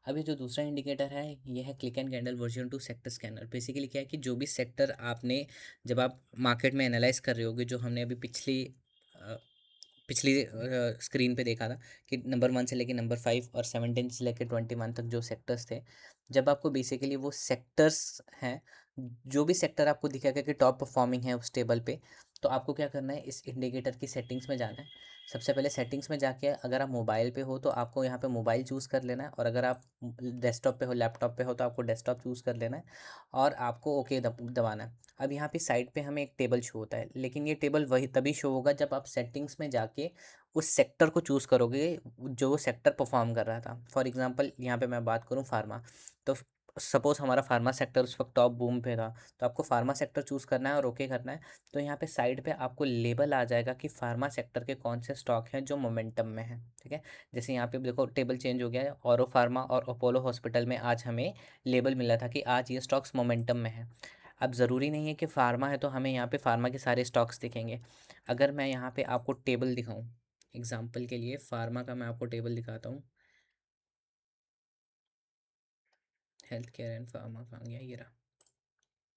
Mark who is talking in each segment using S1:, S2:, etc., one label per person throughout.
S1: अभी जो दूसरा इंडिकेटर है ये है click and candle version 2 sector scanner. Basically क्या है कि जो भी सेक्टर आपने जब आप मार्केट में एनालाइज कर रहे होगे, जो हमने अभी पिछली स्क्रीन पे देखा था कि नंबर 1 से लेके नंबर 5 और 17 से लेके 21 तक जो सेक्टर्स थे, जब आपको बेसिकली वो सेक्टर्स हैं, जो भी सेक्टर आपको दिखेगा कि टॉप परफॉर्मिंग है उस टेबल पे, तो आपको क्या करना है, इस इंडिकेटर की सेटिंग्स में जाना है। सबसे पहले सेटिंग्स में जाके अगर आप मोबाइल पे हो तो आपको यहाँ पे मोबाइल चूज़ कर लेना है, और अगर आप डेस्कटॉप पे हो, लैपटॉप पे हो, तो आपको डेस्कटॉप चूज़ कर लेना है और आपको ओके दबाना है। अब यहाँ पे साइड पे हमें एक टेबल शो होता है, लेकिन ये टेबल वही तभी शो होगा जब आप सेटिंग्स में जाके उस सेक्टर को चूज़ करोगे जो सेक्टर परफॉर्म कर रहा था। फॉर एग्जांपल यहाँ पे मैं बात करूँ फार्मा, तो सपोज़ हमारा फार्मा सेक्टर उस वक्त टॉप बूम पे था, तो आपको फार्मा सेक्टर चूज़ करना है और ओके करना है। तो यहाँ पे साइड पे आपको लेबल आ जाएगा कि फार्मा सेक्टर के कौन से स्टॉक हैं जो मोमेंटम में है। ठीक है, जैसे यहाँ पे देखो टेबल चेंज हो गया है, औरो फार्मा और अपोलो हॉस्पिटल में आज हमें लेबल मिला था कि आज ये स्टॉक्स मोमेंटम में है। अब ज़रूरी नहीं है कि फार्मा है तो हमें यहाँ पे फार्मा के सारे स्टॉक्स दिखेंगे। अगर मैं यहाँ पे आपको टेबल दिखाऊं, एग्जांपल के लिए फार्मा का मैं आपको टेबल दिखाता हूँ। हेल्थ केयर एंड फार्मा कहाँ गया, ये रहा।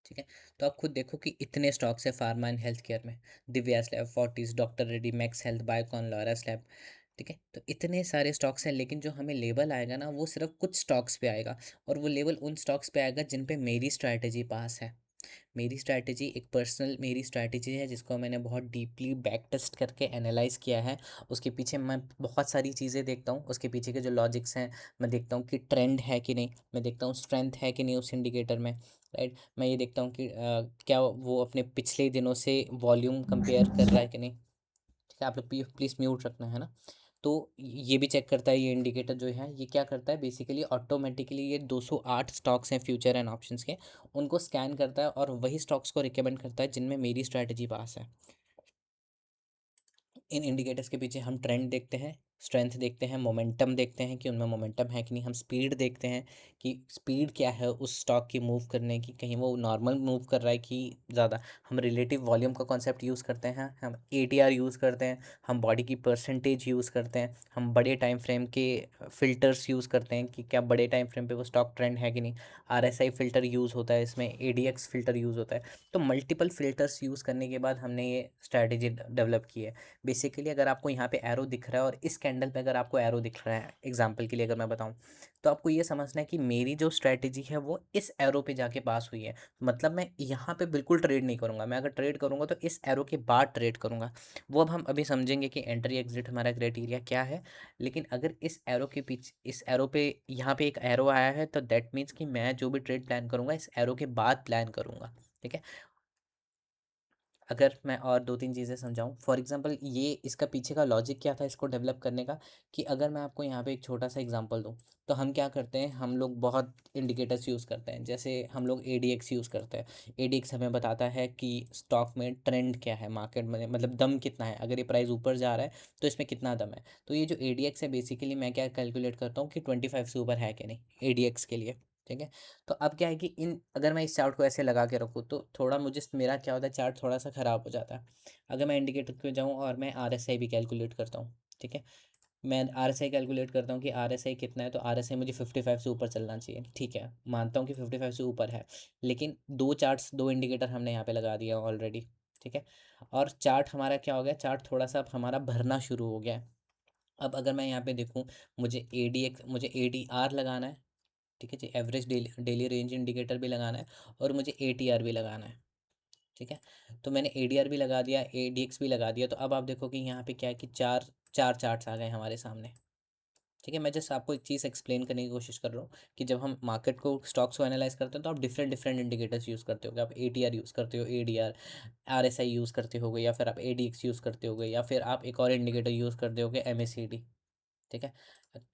S1: ठीक है, तो आप खुद देखो कि इतने स्टॉक्स है फार्मा एंड हेल्थ केयर में। Divya's lab, Fortis, doctor Reddy, max health, Biocon, Laurus lab. ठीक है, तो इतने सारे स्टॉक्स हैं, लेकिन जो हमें लेबल आएगा ना वो सिर्फ कुछ स्टॉक्स पे आएगा, और वो लेबल उन स्टॉक्स पे आएगा जिन पे मेरी स्ट्रैटेजी पास है। मेरी स्ट्रैटेजी एक पर्सनल मेरी स्ट्रैटेजी है जिसको मैंने बहुत डीपली बैक टेस्ट करके एनालाइज़ किया है। उसके पीछे मैं बहुत सारी चीज़ें देखता हूँ, उसके पीछे के जो लॉजिक्स हैं, मैं देखता हूँ कि ट्रेंड है कि नहीं, मैं देखता हूँ स्ट्रेंथ है कि नहीं उस इंडिकेटर में। राइट, मैं ये देखता हूँ कि क्या वो अपने पिछले दिनों से वॉल्यूम कंपेयर कर रहा है कि नहीं। ठीक है, आप लोग प्लीज़ म्यूट रखना है ना। तो ये भी चेक करता है, ये इंडिकेटर जो है ये क्या करता है, बेसिकली ऑटोमेटिकली ये 208 स्टॉक्स हैं फ्यूचर एंड ऑप्शंस के, उनको स्कैन करता है और वही स्टॉक्स को रिकमेंड करता है जिनमें मेरी स्ट्रैटेजी पास है। इन इंडिकेटर्स के पीछे हम ट्रेंड देखते हैं, स्ट्रेंथ देखते हैं, मोमेंटम देखते हैं कि उनमें मोमेंटम है कि नहीं, हम स्पीड देखते हैं कि स्पीड क्या है उस स्टॉक की मूव करने की, कहीं वो नॉर्मल मूव कर रहा है कि ज़्यादा। हम रिलेटिव वॉल्यूम का कॉन्सेप्ट यूज़ करते हैं, हम एटीआर यूज़ करते हैं, हम बॉडी की परसेंटेज यूज़ करते हैं, हम बड़े टाइम फ्रेम के फ़िल्टर्स यूज़ करते हैं कि क्या बड़े टाइम फ्रेम पे वो स्टॉक ट्रेंड है कि नहीं। आरएसआई फ़िल्टर यूज़ होता है इसमें, एडीएक्स फ़िल्टर यूज़ होता है। तो मल्टीपल फ़िल्टर्स यूज़ करने के बाद हमने ये स्ट्रैटेजी डेवलप की है। बेसिकली अगर आपको यहाँ पे एरो दिख रहा है और इस कैंडल पे अगर आपको एरो दिख रहा है, एग्जांपल के लिए अगर मैं बताऊँ, तो आपको ये समझना है कि मेरी जो स्ट्रैटेजी है वो इस एरो पे जाके पास हुई है। मतलब मैं यहाँ पे बिल्कुल ट्रेड नहीं करूँगा, मैं अगर ट्रेड करूँगा तो इस एरो के बाद ट्रेड करूँगा। वो अब हम अभी समझेंगे कि एंट्री एग्जिट हमारा क्राइटेरिया क्या है। लेकिन अगर इस एरो के पीछे, इस एरो पे, यहाँ पे एक एरो आया है, तो दैट मीन्स कि मैं जो भी ट्रेड प्लान करूँगा इस एरो के बाद प्लान करूँगा। ठीक है, अगर मैं और दो तीन चीज़ें समझाऊँ, फॉर एग्जांपल ये इसका पीछे का लॉजिक क्या था इसको डेवलप करने का, कि अगर मैं आपको यहाँ पे एक छोटा सा एग्जांपल दूँ, तो हम क्या करते हैं, हम लोग बहुत इंडिकेटर्स यूज़ करते हैं। जैसे हम लोग एडीएक्स यूज़ करते हैं। एडीएक्स हमें बताता है कि स्टॉक में ट्रेंड क्या है, मार्केट में मतलब दम कितना है, अगर ये प्राइस ऊपर जा रहा है तो इसमें कितना दम है। तो ये जो एडीएक्स है, बेसिकली मैं क्या कैलकुलेट करता हूँ कि 25 से ऊपर है कि नहीं एडीएक्स के लिए। ठीक है, तो अब क्या है कि इन अगर मैं इस चार्ट को ऐसे लगा के रखूँ तो थोड़ा मुझे मेरा क्या होता है, चार्ट थोड़ा सा ख़राब हो जाता है। अगर मैं इंडिकेटर पे जाऊँ और मैं आरएसआई भी कैलकुलेट करता हूँ, ठीक है, मैं आरएसआई कैलकुलेट करता हूँ कि आरएसआई कितना है, तो आरएसआई मुझे 55 से ऊपर चलना चाहिए। ठीक है, मानता हूँ कि 55 से ऊपर है, लेकिन दो इंडिकेटर हमने यहाँ पे लगा दिया ऑलरेडी। ठीक है, और चार्ट हमारा क्या हो गया, चार्ट थोड़ा सा अब हमारा भरना शुरू हो गया है। अब अगर मैं यहाँ पे देखूँ, मुझे एडीआर लगाना है। ठीक है जी, average daily daily range indicator भी लगाना है, और मुझे एटीआर भी लगाना है। ठीक है, तो मैंने एडीआर भी लगा दिया, एडीएक्स भी लगा दिया, तो अब आप देखो कि यहाँ पे क्या है कि चार चार चार्ट्स आ गए हमारे सामने। ठीक है, मैं जस्ट आपको एक चीज़ एक्सप्लेन करने की कोशिश कर रहा हूँ कि जब हम मार्केट को, स्टॉक्स को एनालाइज करते हैं, तो आप डिफरेंट डिफरेंट इंडिकेटर्स यूज़ करते हो। आप एटीआर यूज़ करते हो, एडीआर, आरएसआई यूज़ करते होगे, या फिर आप एडीएक्स यूज़ करते होगे, या फिर आप एक और इंडिकेटर यूज़ करते होगे, एमएसीडी। ठीक है,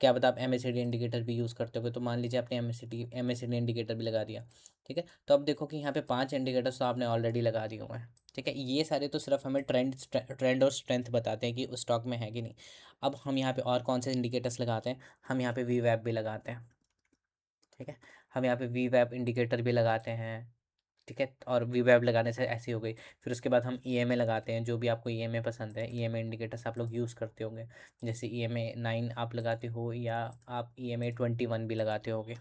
S1: क्या पता आप एमएससीडी इंडिकेटर भी यूज़ करते होगे, तो मान लीजिए आपने एमएससीडी इंडिकेटर भी लगा दिया। ठीक है, तो अब देखो कि यहाँ पे 5 इंडिकेटर्स तो आपने ऑलरेडी लगा दिए हुए हैं। ठीक है, ये सारे तो सिर्फ हमें ट्रेंड और स्ट्रेंथ बताते हैं कि उस स्टॉक में है कि नहीं। अब हम यहाँ पे और कौन से इंडिकेटर्स लगाते हैं, हम यहाँ पे वी वैप भी लगाते हैं। ठीक है, हम यहाँ पे वी वैप इंडिकेटर भी लगाते हैं। ठीक है, और वीवैप लगाने से ऐसी हो गई। फिर उसके बाद हम ईएमए लगाते हैं, जो भी आपको ईएमए पसंद है, ईएमए इंडिकेटर्स आप लोग यूज़ करते होंगे, जैसे ईएमए 9 आप लगाते हो या आप ईएमए 21 भी लगाते होगे।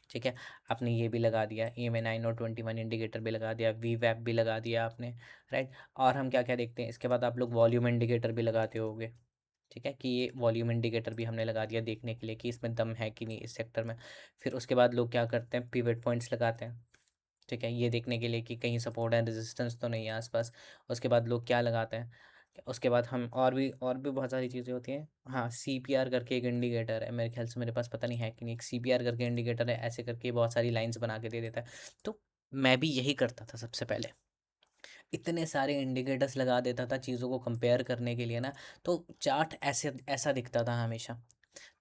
S1: ठीक है, आपने ये भी लगा दिया, ईएमए 9 और 21 इंडिकेटर भी लगा दिया, वीवैप भी लगा दिया आपने, राइट। और हम क्या क्या देखते हैं इसके बाद, आप लोग वॉल्यूम इंडिकेटर भी लगाते होगे। ठीक है, कि ये वॉल्यूम इंडिकेटर भी हमने लगा दिया देखने के लिए कि इसमें दम है कि नहीं इस सेक्टर में। फिर उसके बाद लोग क्या करते हैं, पिवट पॉइंट्स लगाते हैं। ठीक है, ये देखने के लिए कि कहीं सपोर्ट एंड रेजिस्टेंस तो नहीं है आसपास। उसके बाद लोग क्या लगाते हैं, उसके बाद हम और भी बहुत सारी चीज़ें होती हैं। हाँ, सीपीआर करके एक इंडिकेटर है, मेरे ख्याल से मेरे पास पता नहीं है कि नहीं, एक सीपीआर करके इंडिकेटर है, ऐसे करके बहुत सारी लाइंस बना के दे देता है। तो मैं भी यही करता था सबसे पहले, इतने सारे इंडिकेटर्स लगा देता था चीज़ों को कंपेयर करने के लिए ना, तो चार्ट ऐसे ऐसा दिखता था हमेशा।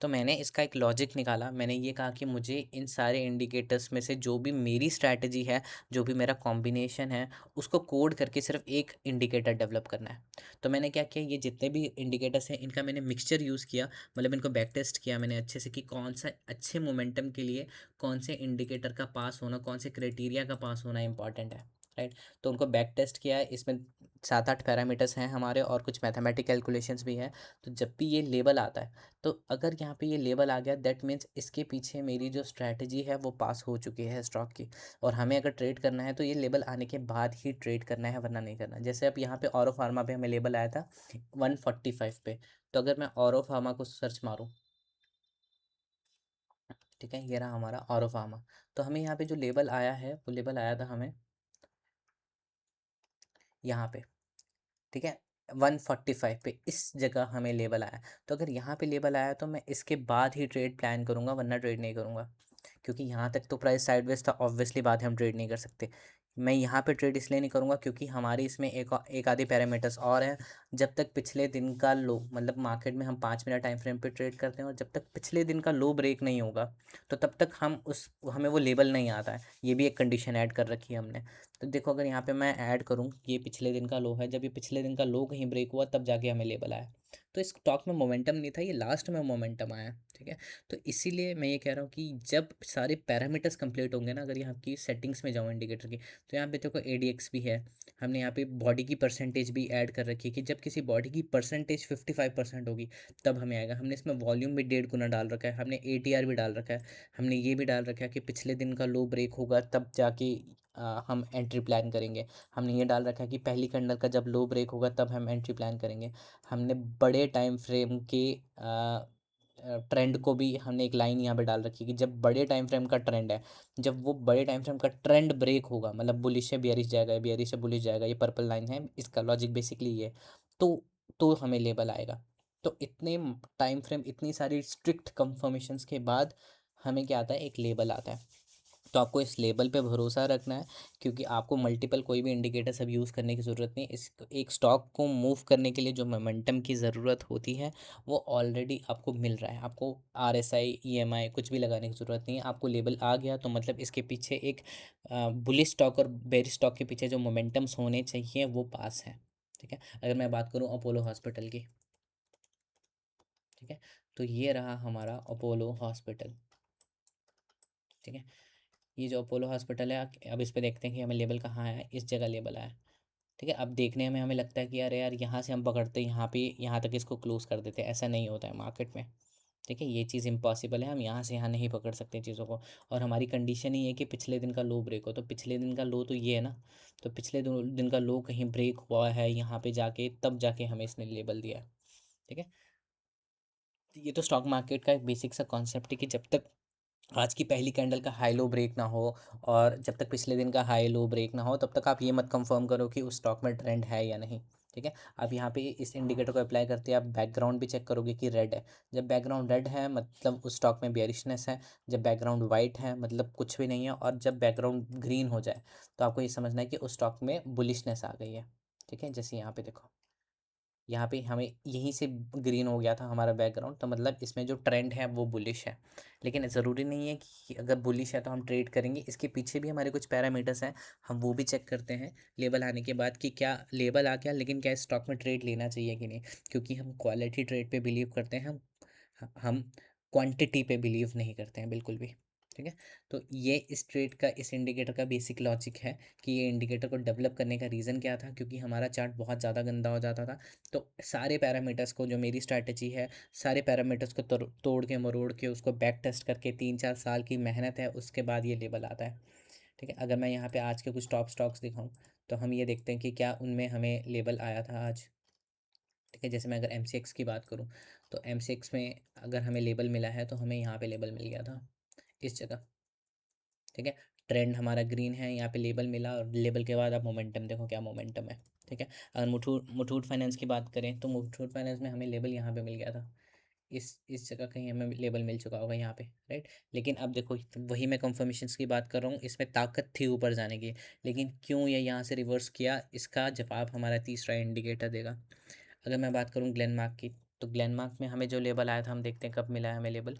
S1: तो मैंने इसका एक लॉजिक निकाला, मैंने ये कहा कि मुझे इन सारे इंडिकेटर्स में से जो भी मेरी स्ट्रैटेजी है, जो भी मेरा कॉम्बिनेशन है, उसको कोड करके सिर्फ एक इंडिकेटर डेवलप करना है। तो मैंने क्या किया, ये जितने भी इंडिकेटर्स हैं इनका मैंने मिक्सचर यूज़ किया, मतलब इनको बैक टेस्ट किया मैंने अच्छे से कि कौन सा अच्छे मोमेंटम के लिए कौन से इंडिकेटर का पास होना, कौन से क्राइटेरिया का पास होना इंपॉर्टेंट है, राइट। तो उनको बैक टेस्ट किया है, इसमें 7-8 पैरामीटर्स हैं हमारे और कुछ मैथमेटिक कैलकुलेशंस भी हैं। तो जब भी ये लेबल आता है, तो अगर यहाँ पे ये लेबल आ गया, दैट मीन्स इसके पीछे मेरी जो स्ट्रैटेजी है वो पास हो चुकी है स्टॉक की। और हमें अगर ट्रेड करना है तो ये लेबल आने के बाद ही ट्रेड करना है, वरना नहीं करना। जैसे अब यहाँ पे औरो फार्मा पे हमें लेबल आया था 145 पे, तो अगर मैं औरो फार्मा को सर्च मारूँ, ठीक है, ये रहा हमारा औरो फार्मा। तो हमें यहाँ पे जो लेबल आया है वो लेबल आया था हमें यहाँ पे, ठीक है, 145 पे इस जगह हमें लेबल आया। तो अगर यहाँ पे लेबल आया तो मैं इसके बाद ही ट्रेड प्लान करूँगा, वरना ट्रेड नहीं करूँगा, क्योंकि यहाँ तक तो प्राइस साइडवेज था, ऑब्वियसली बात है हम ट्रेड नहीं कर सकते। मैं यहाँ पे ट्रेड इसलिए नहीं करूँगा क्योंकि हमारी इसमें एक आधे पैरामीटर्स और हैं। जब तक पिछले दिन का लो, मतलब मार्केट में हम 5 मिनट टाइम फ्रेम पे ट्रेड करते हैं, और जब तक पिछले दिन का लो ब्रेक नहीं होगा, तो तब तक हमें वो लेबल नहीं आता है। ये भी एक कंडीशन ऐड कर रखी है हमने। तो देखो, अगर यहाँ पे मैं ऐड करूँ, ये पिछले दिन का लो है, जब ये पिछले दिन का लो कहीं ब्रेक हुआ तब जाके हमें लेबल आया। तो इस स्टॉक में मोमेंटम नहीं था, ये लास्ट में मोमेंटम आया। ठीक है, तो इसीलिए मैं ये कह रहा हूँ कि जब सारे पैरामीटर्स कंप्लीट होंगे ना, अगर यहाँ की सेटिंग्स में जाऊँ इंडिकेटर की, तो यहाँ पे देखो एडीएक्स भी है, हमने यहाँ पे बॉडी की परसेंटेज भी ऐड कर रखी है कि जब किसी बॉडी की परसेंटेज 55% होगी तब हमें आएगा। हमने इसमें वॉल्यूम भी 1.5 गुना डाल रखा है, हमने एटीआर भी डाल रखा है, हमने ये भी डाल रखा है कि पिछले दिन का लो ब्रेक होगा तब जाके हम एंट्री प्लान करेंगे। हमने ये डाल रखा है कि पहली कैंडल का जब लो ब्रेक होगा तब हम एंट्री प्लान करेंगे। हमने बड़े टाइम फ्रेम के ट्रेंड को भी हमने एक लाइन यहाँ पे डाल रखी है कि जब बड़े टाइम फ्रेम का ट्रेंड है, जब वो बड़े टाइम फ्रेम का ट्रेंड ब्रेक होगा, मतलब बुलिश से बियरिश जाएगा, बियरिश से बुलिश जाएगा, ये पर्पल लाइन है, इसका लॉजिक बेसिकली ये। तो हमें लेबल आएगा। तो इतने टाइम फ्रेम, इतनी सारी स्ट्रिक्ट कंफर्मेशंस के बाद हमें क्या आता है, एक लेबल आता है। तो आपको इस लेबल पे भरोसा रखना है, क्योंकि आपको मल्टीपल कोई भी इंडिकेटर सब यूज़ करने की ज़रूरत नहीं। इस एक स्टॉक को मूव करने के लिए जो मोमेंटम की ज़रूरत होती है वो ऑलरेडी आपको मिल रहा है। आपको आरएसआई, ईएमआई कुछ भी लगाने की ज़रूरत नहीं है। आपको लेबल आ गया तो मतलब इसके पीछे एक बुलिश स्टॉक और बेरिश स्टॉक के पीछे जो मोमेंटम्स होने चाहिए वो पास है। ठीक है, अगर मैं बात करूँ अपोलो हॉस्पिटल की, ठीक है, तो ये रहा हमारा अपोलो हॉस्पिटल। ठीक है, ये जो अपोलो हॉस्पिटल है, अब इस पे देखते हैं कि हमें लेबल कहाँ आया है, इस जगह लेबल आया है। ठीक है, अब देखने में हमें लगता है कि अरे यार यहाँ से हम पकड़ते यहाँ पे, यहाँ तक इसको क्लोज कर देते, ऐसा नहीं होता है मार्केट में। ठीक है, ये चीज़ इम्पॉसिबल है, हम यहाँ से यहाँ नहीं पकड़ सकते चीज़ों को। और हमारी कंडीशन ही है कि पिछले दिन का लो ब्रेक हो, तो पिछले दिन का लो तो ये है ना, तो पिछले दिन का लो कहीं ब्रेक हुआ है यहाँ पे जाके, तब जाके हमें इसने लेबल दिया है। ठीक है, तो ये तो स्टॉक मार्केट का एक बेसिक सा कॉन्सेप्ट है कि जब तक आज की पहली कैंडल का हाई लो ब्रेक ना हो, और जब तक पिछले दिन का हाई लो ब्रेक ना हो, तब तक आप ये मत कंफर्म करो कि उस स्टॉक में ट्रेंड है या नहीं। ठीक है, अब यहाँ पे इस इंडिकेटर को अप्लाई करते हैं, आप बैकग्राउंड भी चेक करोगे कि रेड है। जब बैकग्राउंड रेड है मतलब उस स्टॉक में बेयरिशनेस है। जब बैकग्राउंड वाइट है मतलब कुछ भी नहीं है। और जब बैकग्राउंड ग्रीन हो जाए तो आपको ये समझना है कि उस स्टॉक में बुलिशनेस आ गई है। ठीक है, जैसे यहाँ पे देखो, यहाँ पे हमें यहीं से ग्रीन हो गया था हमारा बैकग्राउंड, तो मतलब इसमें जो ट्रेंड है वो बुलिश है। लेकिन ज़रूरी नहीं है कि अगर बुलिश है तो हम ट्रेड करेंगे, इसके पीछे भी हमारे कुछ पैरामीटर्स हैं, हम वो भी चेक करते हैं लेबल आने के बाद कि क्या लेबल आ गया, लेकिन क्या स्टॉक में ट्रेड लेना चाहिए कि नहीं। क्योंकि हम क्वालिटी ट्रेड पे बिलीव करते हैं, हम क्वांटिटी पे बिलीव नहीं करते हैं बिल्कुल भी। ठीक है। तो ये इस ट्रेड का, इस इंडिकेटर का बेसिक लॉजिक है कि ये इंडिकेटर को डेवलप करने का रीज़न क्या था, क्योंकि हमारा चार्ट बहुत ज़्यादा गंदा हो जाता था। तो सारे पैरामीटर्स को, जो मेरी स्ट्रैटेजी है, सारे पैरामीटर्स को तोड़ के मरोड़ के उसको बैक टेस्ट करके 3-4 साल की मेहनत है, उसके बाद ये लेबल आता है। ठीक है। अगर मैं यहाँ पे आज के कुछ टॉप स्टॉक्स दिखाऊं, तो हम ये देखते हैं कि क्या उनमें हमें लेबल आया था आज। ठीक है। जैसे मैं अगर एम की बात करूँ, तो एम में अगर हमें लेबल मिला है, तो हमें यहाँ पे लेबल मिल गया था इस जगह। ठीक है। ट्रेंड हमारा ग्रीन है, यहाँ पे लेबल मिला, और लेबल के बाद आप मोमेंटम देखो क्या मोमेंटम है। ठीक है। अगर मुथूट फाइनेंस की बात करें, तो मुथूट फाइनेंस में हमें लेबल यहाँ पे मिल गया था, इस जगह कहीं हमें लेबल मिल चुका होगा यहाँ पे, राइट। लेकिन अब देखो, तो वही मैं कंफर्मेशंस की बात कर रहा हूँ, इसमें ताकत थी ऊपर जाने की, लेकिन क्यों ये यहाँ से रिवर्स किया, इसका जवाब हमारा तीसरा इंडिकेटर देगा। अगर मैं बात करूँ ग्लेनमार्क की, तो ग्लेनमार्क में हमें जो लेबल आया था, हम देखते हैं कब मिला है हमें लेबल।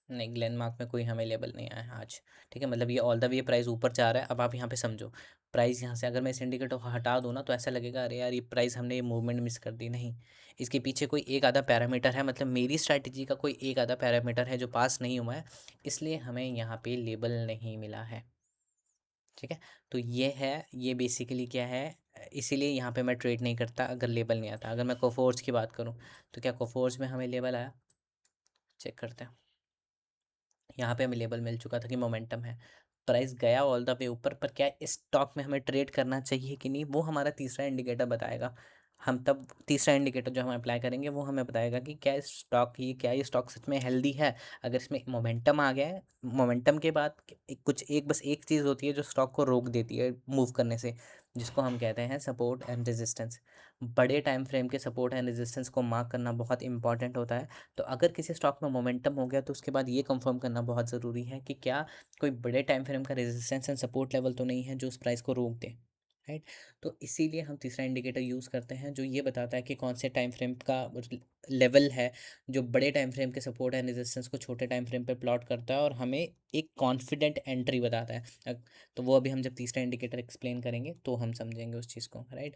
S1: नहीं, ग्लेनमार्क में कोई हमें लेबल नहीं आया है आज। ठीक है। मतलब ये ऑल द वे प्राइस ऊपर जा रहा है। अब आप यहाँ पे समझो, प्राइस यहाँ से अगर मैं इस इंडिकेटर को हटा दूँ ना, तो ऐसा लगेगा अरे यार ये प्राइस हमने ये मूवमेंट मिस कर दी। नहीं, इसके पीछे कोई एक आधा पैरामीटर है, मतलब मेरी स्ट्रैटेजी का कोई एक आधा पैरामीटर है जो पास नहीं हुआ है, इसलिए हमें यहाँ पे लेबल नहीं मिला है। ठीक है। तो ये है, ये बेसिकली क्या है, इसीलिए यहाँ पे मैं ट्रेड नहीं करता अगर लेबल नहीं आता। अगर मैं कोफोर्स की बात करूँ, तो क्या कोफोर्स में हमें लेबल आया, चेक करते हैं। यहाँ पे हमें लेबल मिल चुका था कि मोमेंटम है, प्राइस गया ऑल द वे ऊपर, पर क्या इस स्टॉक में हमें ट्रेड करना चाहिए कि नहीं, वो हमारा तीसरा इंडिकेटर बताएगा। हम तब तीसरा इंडिकेटर जो हम अप्लाई करेंगे, वो हमें बताएगा कि क्या इस स्टॉक, ये क्या ये स्टॉक सच में हेल्दी है। अगर इसमें मोमेंटम आ गया है, मोमेंटम के बाद कुछ एक, बस एक चीज़ होती है जो स्टॉक को रोक देती है मूव करने से, जिसको हम कहते हैं सपोर्ट एंड रेजिस्टेंस। बड़े टाइम फ्रेम के सपोर्ट एंड रेजिस्टेंस को मार्क करना बहुत इंपॉर्टेंट होता है। तो अगर किसी स्टॉक में मोमेंटम हो गया, तो उसके बाद ये कंफर्म करना बहुत ज़रूरी है कि क्या कोई बड़े टाइम फ्रेम का रेजिस्टेंस एंड सपोर्ट लेवल तो नहीं है जो उस प्राइस को रोक दे, राइट। तो इसीलिए हम तीसरा इंडिकेटर यूज़ करते हैं, जो ये बताता है कि कौन से टाइम फ्रेम का लेवल है जो बड़े टाइम फ्रेम के सपोर्ट एंड रेजिस्टेंस को छोटे टाइम फ्रेम पे प्लॉट करता है, और हमें एक कॉन्फिडेंट एंट्री बताता है। तो वो अभी हम जब तीसरा इंडिकेटर एक्सप्लेन करेंगे तो हम समझेंगे उस चीज़ को, राइट।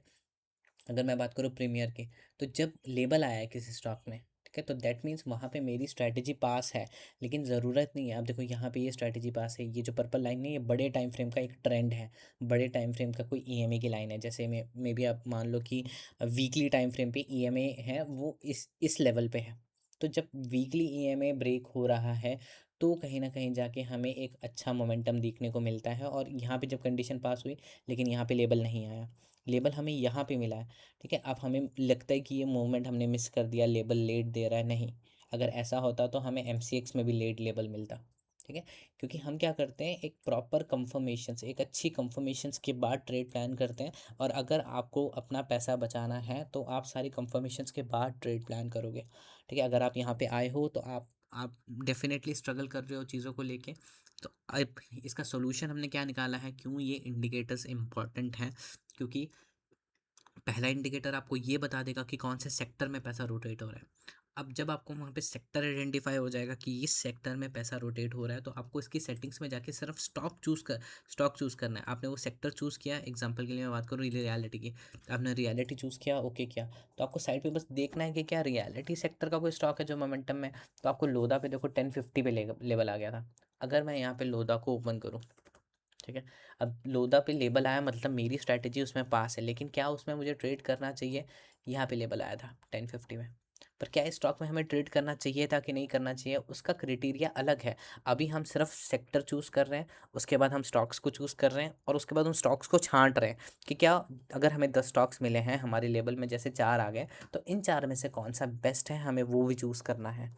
S1: अगर मैं बात करूँ प्रीमियर की, तो जब लेबल आया है किसी स्टॉक में, ठीक है, तो दैट मीन्स वहाँ पे मेरी स्ट्रैटेजी पास है। लेकिन ज़रूरत नहीं है। अब देखो यहाँ पे ये स्ट्रैटेजी पास है, ये जो पर्पल लाइन है, ये बड़े टाइम फ्रेम का एक ट्रेंड है, बड़े टाइम फ्रेम का कोई ईएमए की लाइन है। जैसे मे बी आप मान लो कि वीकली टाइम फ्रेम पे ईएमए है, वो इस लेवल पे है। तो जब वीकली ईएमए ब्रेक हो रहा है, तो कहीं ना कहीं जाके हमें एक अच्छा मोमेंटम देखने को मिलता है। और यहाँ पे जब कंडीशन पास हुई, लेकिन यहाँ पे लेबल नहीं आया, लेबल हमें यहाँ पे मिला है। ठीक है। अब हमें लगता है कि ये मूवमेंट हमने मिस कर दिया, लेबल लेट दे रहा है, नहीं। अगर ऐसा होता तो हमें में भी लेट लेबल मिलता। ठीक है। क्योंकि हम क्या करते हैं, एक प्रॉपर कंफर्मेशंस, एक अच्छी कंफर्मेशंस के बाद ट्रेड प्लान करते हैं। और अगर आपको अपना पैसा बचाना है, तो आप सारी कंफर्मेशंस के बाद ट्रेड प्लान करोगे। ठीक है। अगर आप यहाँ पे आए हो, तो आप डेफिनेटली स्ट्रगल कर रहे हो चीज़ों को लेके। तो अब इसका सोल्यूशन हमने क्या निकाला है, क्यों ये इंडिकेटर्स इंपॉर्टेंट हैं। क्योंकि पहला इंडिकेटर आपको ये बता देगा कि कौन से सेक्टर में पैसा रोटेट हो रहा है। अब जब आपको वहाँ पे सेक्टर आइडेंटिफाई हो जाएगा कि इस सेक्टर में पैसा रोटेट हो रहा है, तो आपको इसकी सेटिंग्स में जाके सिर्फ स्टॉक चूज़ करना है। आपने वो सेक्टर चूज़ किया, एग्जांपल के लिए मैं बात करूँ रियलिटी की, आपने रियलिटी चूज़ किया, ओके किया, तो आपको साइड पे बस देखना है कि क्या रियलिटी सेक्टर का कोई स्टॉक है जो मोमेंटम में। तो आपको लोधा पे देखो 1050 पे लेवल आ गया था। अगर मैं यहाँ पे लोधा को ओपन करूँ, ठीक है, अब लोदा पे लेबल आया, मतलब मेरी स्ट्रैटेजी उसमें पास है। लेकिन क्या उसमें मुझे ट्रेड करना चाहिए, यहाँ पे लेबल आया था 1050 में, पर क्या इस स्टॉक में हमें ट्रेड करना चाहिए था कि नहीं करना चाहिए, उसका क्राइटेरिया अलग है। अभी हम सिर्फ सेक्टर चूज़ कर रहे हैं, उसके बाद हम स्टॉक्स को चूज़ कर रहे हैं, और उसके बाद उन स्टॉक्स को छांट रहे हैं कि क्या, अगर हमें 10 स्टॉक्स मिले हैं हमारे लेबल में, जैसे 4 आ गए, तो इन 4 में से कौन सा बेस्ट है, हमें वो भी चूज़ करना है।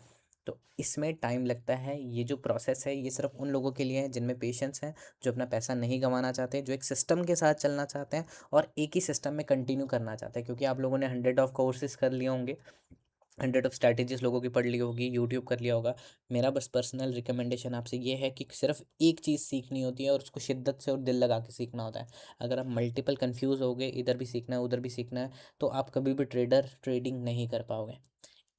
S1: तो इसमें टाइम लगता है। ये जो प्रोसेस है, ये सिर्फ उन लोगों के लिए है जिनमें पेशेंस है, जो अपना पैसा नहीं गंवाना चाहते, जो एक सिस्टम के साथ चलना चाहते हैं, और एक ही सिस्टम में कंटिन्यू करना चाहते हैं। क्योंकि आप लोगों ने 100 ऑफ कोर्सेज कर लिए होंगे, 100 ऑफ स्ट्रैटेजीज लोगों की पढ़ ली होगी, यूट्यूब कर लिया होगा। मेरा बस पर्सनल रिकमेंडेशन आपसे ये है कि सिर्फ एक चीज़ सीखनी होती है, और उसको शिद्दत से और दिल लगा के सीखना होता है। अगर आप मल्टीपल कंफ्यूज हो गए, इधर भी सीखना है उधर भी सीखना है, तो आप कभी भी ट्रेडिंग नहीं कर पाओगे।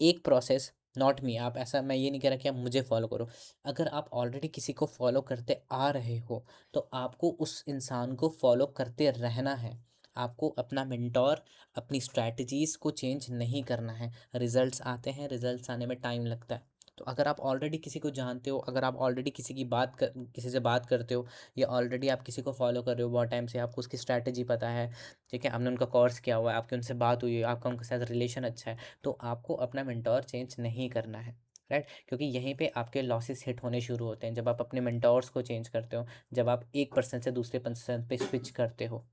S1: एक प्रोसेस, नॉट मी, आप ऐसा, मैं ये नहीं कह रहा कि आप मुझे फॉलो करो। अगर आप ऑलरेडी किसी को फॉलो करते आ रहे हो, तो आपको उस इंसान को फॉलो करते रहना है। आपको अपना मेंटोर, अपनी स्ट्रैटेजीज़ को चेंज नहीं करना है। रिजल्ट्स आते हैं, रिजल्ट्स आने में टाइम लगता है। तो अगर आप ऑलरेडी किसी को जानते हो, अगर आप ऑलरेडी किसी से बात करते हो, या ऑलरेडी आप किसी को फॉलो कर रहे हो बहुत टाइम से, आपको उसकी स्ट्रैटेजी पता है, ठीक है, आपने उनका कोर्स किया हुआ है, आपकी उनसे बात हुई है, आपका उनके साथ रिलेशन अच्छा है, तो आपको अपना मेंटोर चेंज नहीं करना है, राइट? क्योंकि यहीं पे आपके लॉसेस हिट होने शुरू होते हैं, जब आप अपने मेंटोर्स को चेंज करते हो, जब आप एक पर्सन से दूसरे पर्सन पे स्विच करते हो।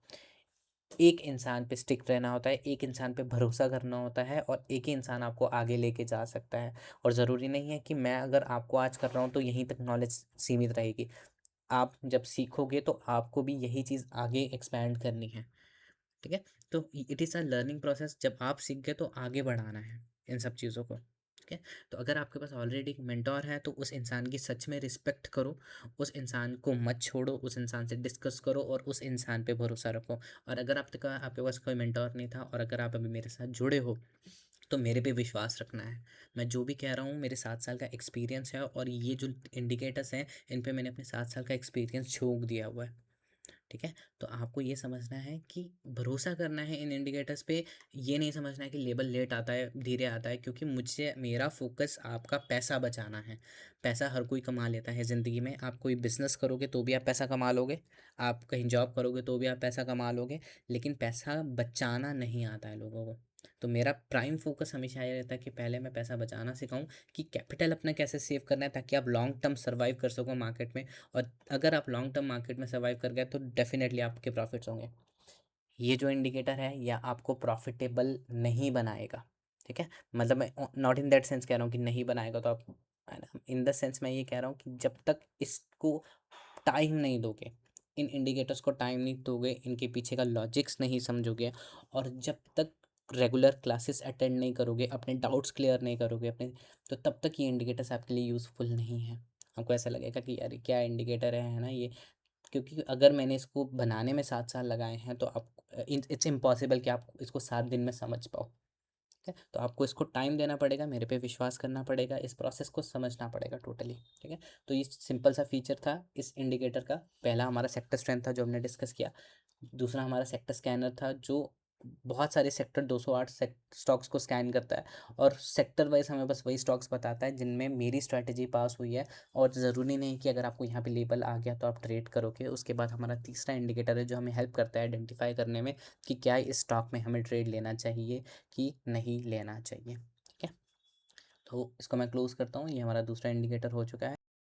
S1: एक इंसान पे स्टिक रहना होता है, एक इंसान पे भरोसा करना होता है, और एक ही इंसान आपको आगे लेके जा सकता है। और ज़रूरी नहीं है कि मैं अगर आपको आज कर रहा हूँ तो यहीं तक नॉलेज सीमित रहेगी। आप जब सीखोगे तो आपको भी यही चीज़ आगे एक्सपैंड करनी है, ठीक है? तो it is a learning process. जब आप सीख गए तो आगे बढ़ाना है इन सब चीज़ों को, ठीक है? तो अगर आपके पास ऑलरेडी एक मेंटोर है तो उस इंसान की सच में रिस्पेक्ट करो, उस इंसान को मत छोड़ो, उस इंसान से डिस्कस करो और उस इंसान पे भरोसा रखो। और अगर आपके पास कोई मेंटोर नहीं था और अगर आप अभी मेरे साथ जुड़े हो, तो मेरे पे विश्वास रखना है। मैं जो भी कह रहा हूँ मेरे 7 साल का एक्सपीरियंस है, और ये जो इंडिकेटर्स हैं इन पे मैंने अपने 7 साल का एक्सपीरियंस झोंक दिया हुआ है, ठीक है? तो आपको ये समझना है कि भरोसा करना है इन इंडिकेटर्स पे। ये नहीं समझना है कि लेबल लेट आता है, धीरे आता है, क्योंकि मुझे मेरा फ़ोकस आपका पैसा बचाना है। पैसा हर कोई कमा लेता है ज़िंदगी में। आप कोई बिज़नेस करोगे तो भी आप पैसा कमा लोगे, आप कहीं जॉब करोगे तो भी आप पैसा कमा लोगे, लेकिन पैसा बचाना नहीं आता है लोगों को। तो मेरा प्राइम फ़ोकस हमेशा ये रहता है कि पहले मैं पैसा बचाना सिखाऊँ, कि कैपिटल अपना कैसे सेव करना है ताकि आप लॉन्ग टर्म सर्वाइव कर सको मार्केट में। और अगर आप लॉन्ग टर्म मार्केट में सर्वाइव कर गए तो डेफिनेटली आपके प्रॉफिट्स होंगे। ये जो इंडिकेटर है यह आपको प्रॉफिटेबल नहीं बनाएगा, ठीक है? मतलब मैं नॉट इन दैट सेंस कह रहा हूँ कि नहीं बनाएगा, तो आप, इन द सेंस मैं ये कह रहा हूँ कि जब तक इसको टाइम नहीं दोगे, इन इंडिकेटर्स को टाइम नहीं दोगे, इनके पीछे का लॉजिक्स नहीं समझोगे, और जब तक रेगुलर क्लासेस अटेंड नहीं करोगे, अपने डाउट्स क्लियर नहीं करोगे अपने, तो तब तक ये इंडिकेटर्स आपके लिए यूज़फुल नहीं है। आपको ऐसा लगेगा कि यार क्या इंडिकेटर है ना ये। क्योंकि अगर मैंने इसको बनाने में 7 साल लगाए हैं तो आप, इट्स इम्पॉसिबल कि आप इसको 7 दिन में समझ पाओ, ठीक है? तो आपको इसको टाइम देना पड़ेगा, मेरे पे विश्वास करना पड़ेगा, इस प्रोसेस को समझना पड़ेगा टोटली, ठीक है? तो ये सिंपल सा फीचर था इस इंडिकेटर का। पहला हमारा सेक्टर स्ट्रेंथ था जो हमने डिस्कस किया। दूसरा हमारा सेक्टर स्कैनर था जो बहुत सारे सेक्टर 208 स्टॉक्स को स्कैन करता है, और सेक्टर वाइज हमें बस वही स्टॉक्स बताता है जिनमें मेरी स्ट्रैटेजी पास हुई है। और ज़रूरी नहीं कि अगर आपको यहाँ पे लेबल आ गया तो आप ट्रेड करोगे। उसके बाद हमारा तीसरा इंडिकेटर है जो हमें हेल्प करता है आइडेंटिफाई करने में कि क्या इस स्टॉक में हमें ट्रेड लेना चाहिए कि नहीं लेना चाहिए, ठीक है? तो इसको मैं क्लोज करता हूँ। ये हमारा दूसरा इंडिकेटर हो चुका है।